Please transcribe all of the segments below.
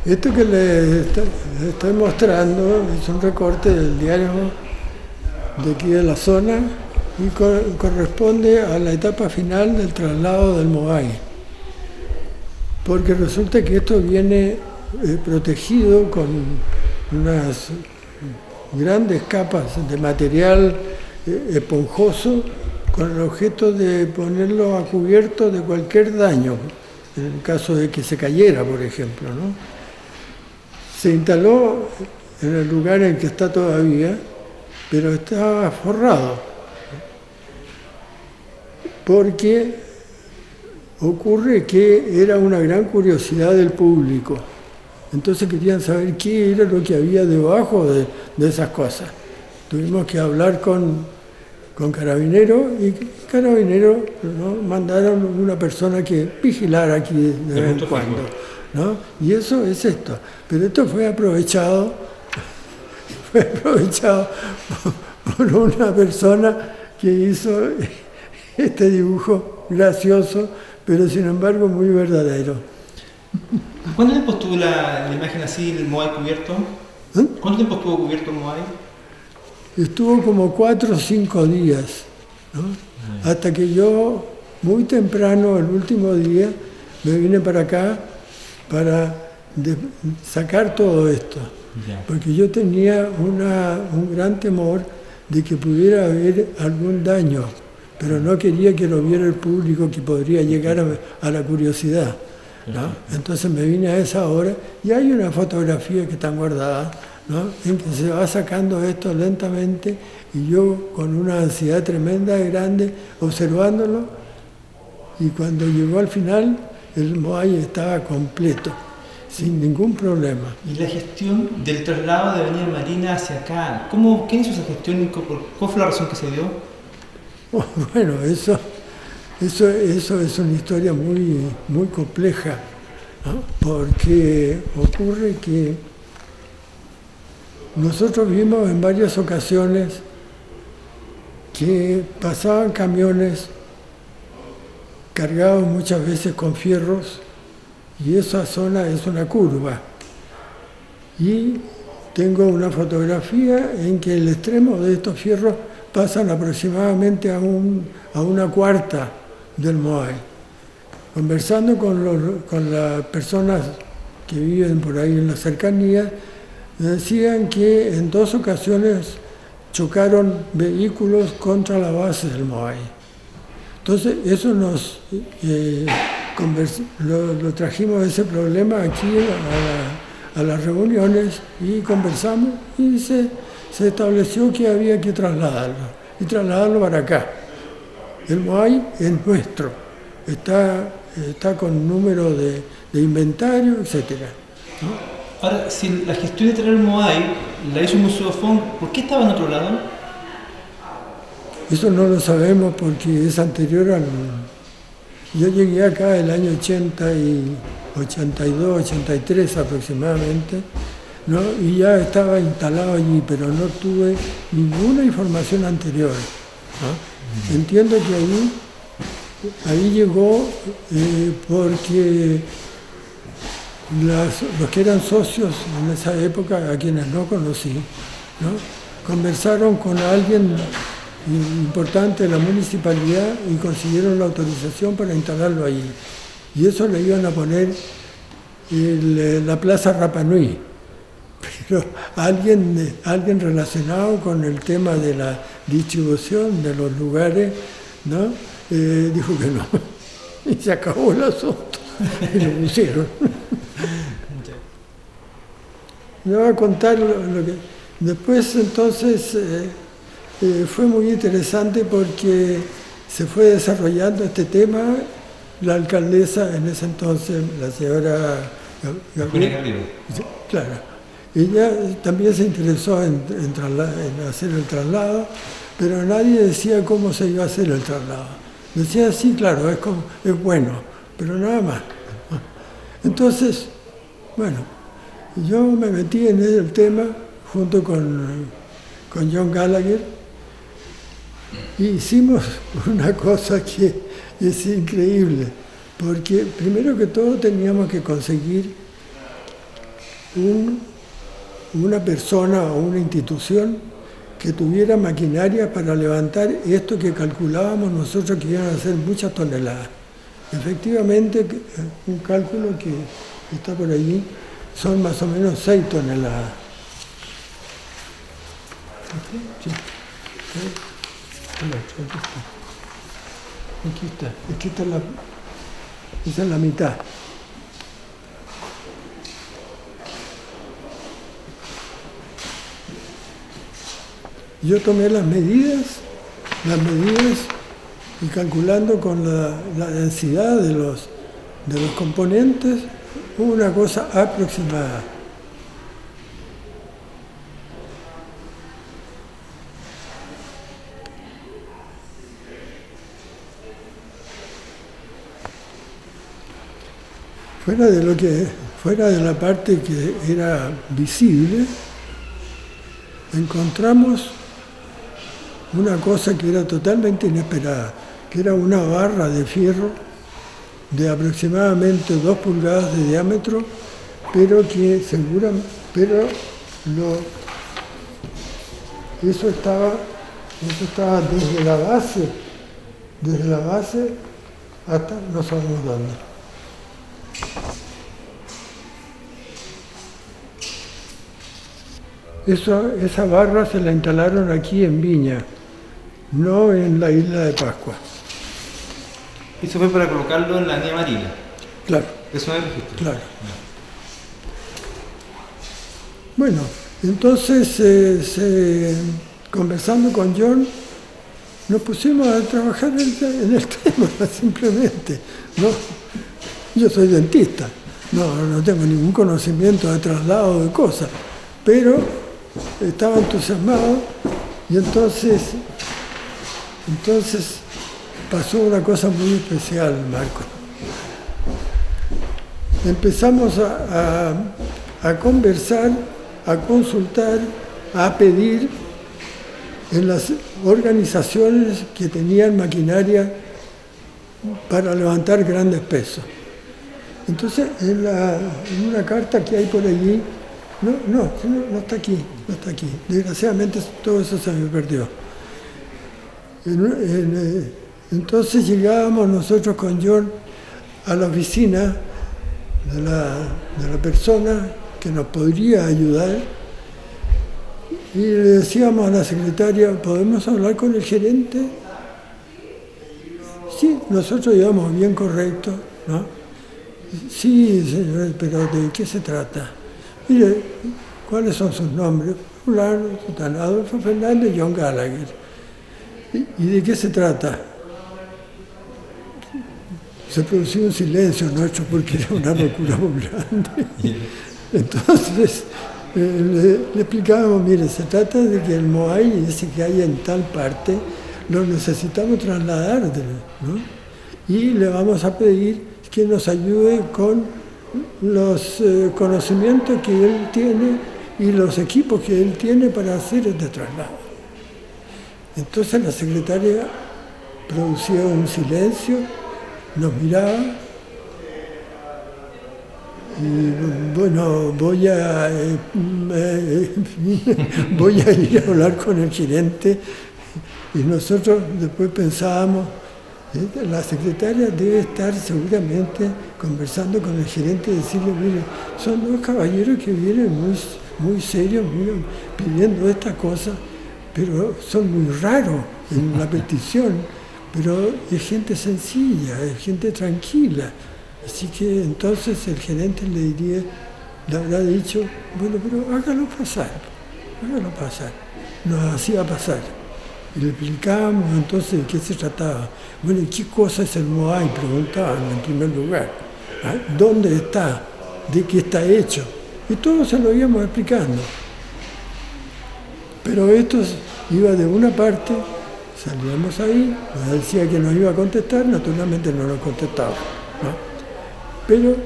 Esto que le estoy mostrando es un recorte del diario de aquí de la zona y corresponde a la etapa final del traslado del Moai. Porque resulta que esto viene protegido con unas grandes capas de material esponjoso con el objeto de ponerlo a cubierto de cualquier daño, en el caso de que se cayera, por ejemplo, ¿no? Se instaló en el lugar en que está todavía, pero estaba forrado, porque ocurre que era una gran curiosidad del público. Entonces querían saber qué era lo que había debajo de esas cosas. Tuvimos que hablar con Carabineros y Carabineros, ¿no?, mandaron una persona que vigilara aquí de vez en cuando, ¿no? Y eso es esto. Pero esto fue aprovechado por una persona que hizo este dibujo gracioso, pero sin embargo muy verdadero. ¿Cuánto tiempo estuvo la imagen así, el Moai cubierto? ¿Eh? ¿Cuánto tiempo estuvo cubierto el Moai? Estuvo como 4 o 5 días, ¿no? Hasta que yo, muy temprano, el último día, me vine para acá para sacar todo esto. Porque yo tenía un gran temor de que pudiera haber algún daño, pero no quería que lo viera el público, que podría llegar a la curiosidad, ¿no? Entonces me vine a esa hora y hay una fotografía que están guardadas, ¿no?, en que se va sacando esto lentamente y yo con una ansiedad tremenda y grande observándolo, y cuando llegó al final el Moai estaba completo, sin ningún problema. ¿Y la gestión del traslado de Avenida Marina hacia acá? ¿Quién hizo esa gestión y cuál fue la razón que se dio? Bueno, eso es una historia muy, muy compleja, ¿no? Porque ocurre que nosotros vimos en varias ocasiones que pasaban camiones cargados muchas veces con fierros, y esa zona es una curva. Y tengo una fotografía en que el extremo de estos fierros pasan aproximadamente a una cuarta del Moai. Conversando con las personas que viven por ahí en la cercanía, decían que en 2 ocasiones chocaron vehículos contra la base del Moai. Entonces eso lo trajimos ese problema aquí a las reuniones y conversamos, y se estableció que había que trasladarlo para acá. El Moai es nuestro, está con número de inventario, etcétera, ¿no? Ahora, si la gestión de traer el Moai la hizo el Museo Fong, ¿por qué estaba en otro lado? Eso no lo sabemos porque es anterior al... Yo llegué acá el año 82, 83 aproximadamente, ¿no? Y ya estaba instalado allí, pero no tuve ninguna información anterior, ¿no? Entiendo que ahí llegó porque los que eran socios en esa época, a quienes no conocí, ¿no?, conversaron con alguien importante de la municipalidad y consiguieron la autorización para instalarlo allí. Y eso le iban a poner la Plaza Rapa Nui. Pero alguien relacionado con el tema de la distribución de los lugares, ¿no?, dijo que no. Y se acabó el asunto. Y lo pusieron. Me voy a contar lo que... Después, entonces, fue muy interesante porque se fue desarrollando este tema. La alcaldesa en ese entonces, la señora Gabriel, claro, ella también se interesó en hacer el traslado, pero nadie decía cómo se iba a hacer el traslado. Decía, sí, claro, es bueno, pero nada más. Entonces, bueno, yo me metí en el tema junto con John Gallagher y hicimos una cosa que es increíble, porque primero que todo teníamos que conseguir una persona o una institución que tuviera maquinaria para levantar esto que calculábamos nosotros que iban a ser muchas toneladas. Efectivamente, un cálculo que está por allí son más o menos 6 toneladas. Sí. Aquí está esa es la mitad. Yo tomé las medidas y calculando con la densidad de los componentes, una cosa aproximada. Fuera de la parte que era visible, encontramos una cosa que era totalmente inesperada, que era una barra de fierro de aproximadamente 2 pulgadas de diámetro, pero eso estaba desde la base hasta no sabemos dónde. Esa barra se la instalaron aquí en Viña, no en la isla de Pascua. ¿Eso fue para colocarlo en la Vía Marina? Claro. Eso es el registro. Claro. Bueno, entonces, conversando con John, nos pusimos a trabajar en el tema, simplemente. ¿No? Yo soy dentista, no tengo ningún conocimiento de traslado de cosas, pero estaba entusiasmado y entonces pasó una cosa muy especial, Marco. Empezamos a conversar, a consultar, a pedir en las organizaciones que tenían maquinaria para levantar grandes pesos. Entonces, en una carta que hay por allí, no está aquí. Desgraciadamente todo eso se me perdió. Entonces llegábamos nosotros con John a la oficina de la persona que nos podría ayudar y le decíamos a la secretaria, ¿podemos hablar con el gerente? Sí, nosotros íbamos bien correcto, ¿no? Sí, señor, pero ¿de qué se trata? Mire, ¿cuáles son sus nombres? Fulano, Sutano, Adolfo Fernández y John Gallagher. ¿Y de qué se trata? Se produció un silencio nuestro porque era una locura muy grande. Entonces le explicábamos, mire, se trata de que el Moai ese que hay en tal parte lo necesitamos trasladar, ¿no? Y le vamos a pedir que nos ayude con los conocimientos que él tiene y los equipos que él tiene para hacer este traslado. Entonces la secretaria producía un silencio, nos miraba y bueno, voy a ir a hablar con el gerente y nosotros después pensábamos, la secretaria debe estar seguramente conversando con el gerente y decirle, mire, son 2 caballeros que vienen muy serios, pidiendo esta cosa, pero son muy raros en la petición, pero es gente sencilla, es gente tranquila. Así que entonces el gerente le habrá dicho, bueno, pero hágalo pasar. Nos hacía pasar. Y le explicábamos entonces de qué se trataba. Bueno, ¿y qué cosa es el Moai? Preguntaban en primer lugar. ¿Ah? ¿Dónde está? ¿De qué está hecho? Y todo se lo íbamos explicando. Pero esto iba de una parte, salíamos ahí, nos decía que nos iba a contestar, naturalmente no nos contestaba, ¿no? Pero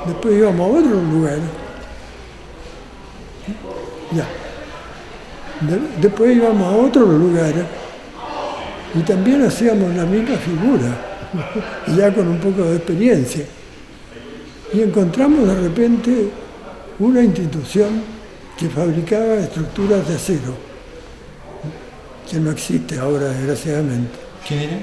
después íbamos a otro lugar. Ya. Después íbamos a otro lugar y también hacíamos la misma figura, ya con un poco de experiencia. Y encontramos de repente una institución que fabricaba estructuras de acero, que no existe ahora, desgraciadamente. ¿Quién era?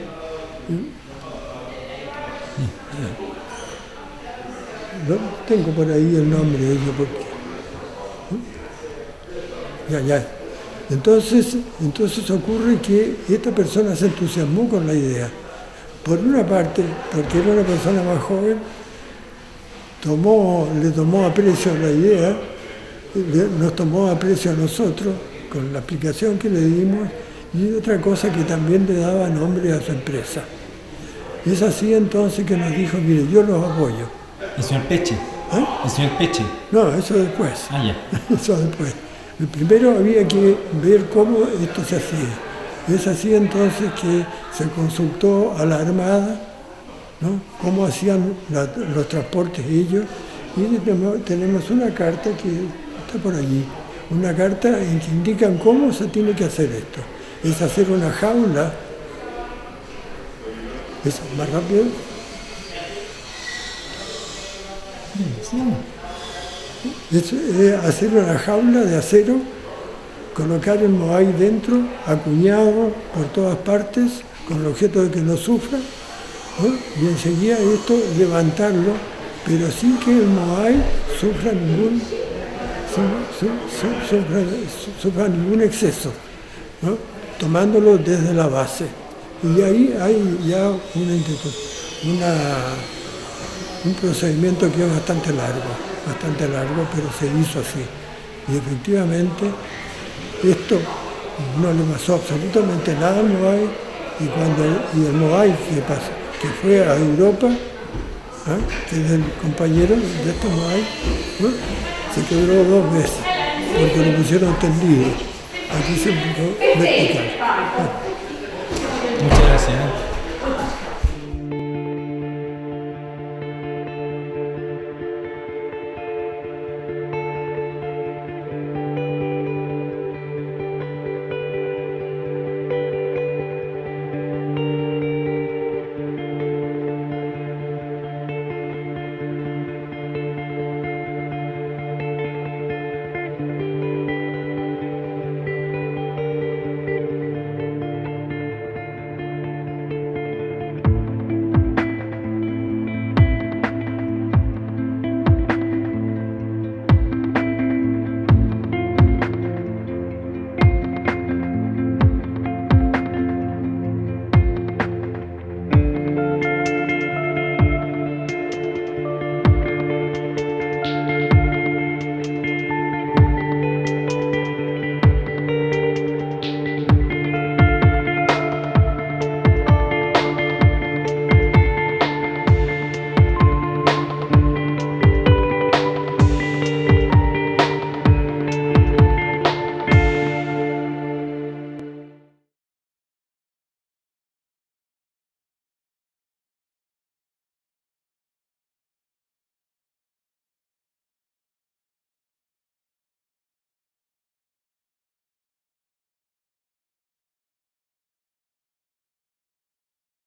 No tengo por ahí el nombre de ellos, porque... Ya. Entonces ocurre que esta persona se entusiasmó con la idea. Por una parte, porque era una persona más joven, le tomó aprecio a la idea, nos tomó aprecio a nosotros con la explicación que le dimos, y otra cosa que también le daba nombre a su empresa. Es así entonces que nos dijo, mire, yo los apoyo. ¿El señor Peche? ¿Eh? ¿El señor Peche? No, eso después. Ah, ya. Eso después. Primero había que ver cómo esto se hacía. Es así entonces que se consultó a la Armada, ¿no? Cómo hacían los transportes ellos, y tenemos una carta que está por allí, una carta en que indican cómo se tiene que hacer esto. Es hacer una jaula, es más rápido. Es hacer una jaula de acero, colocar el Moai dentro, acuñado por todas partes, con el objeto de que no sufra, ¿no? Y enseguida esto levantarlo, pero sin que el Moai sufra ningún exceso, ¿no? Tomándolo desde la base. Y ahí hay ya un procedimiento que es bastante largo, pero se hizo así. Y efectivamente esto no le pasó absolutamente nada al Moai, y el Moai que fue a Europa, que es el compañero de este Moai, ¿no? Se quebró 2 veces porque lo pusieron tendido. Aquí se empezó a explicar. Muchas gracias.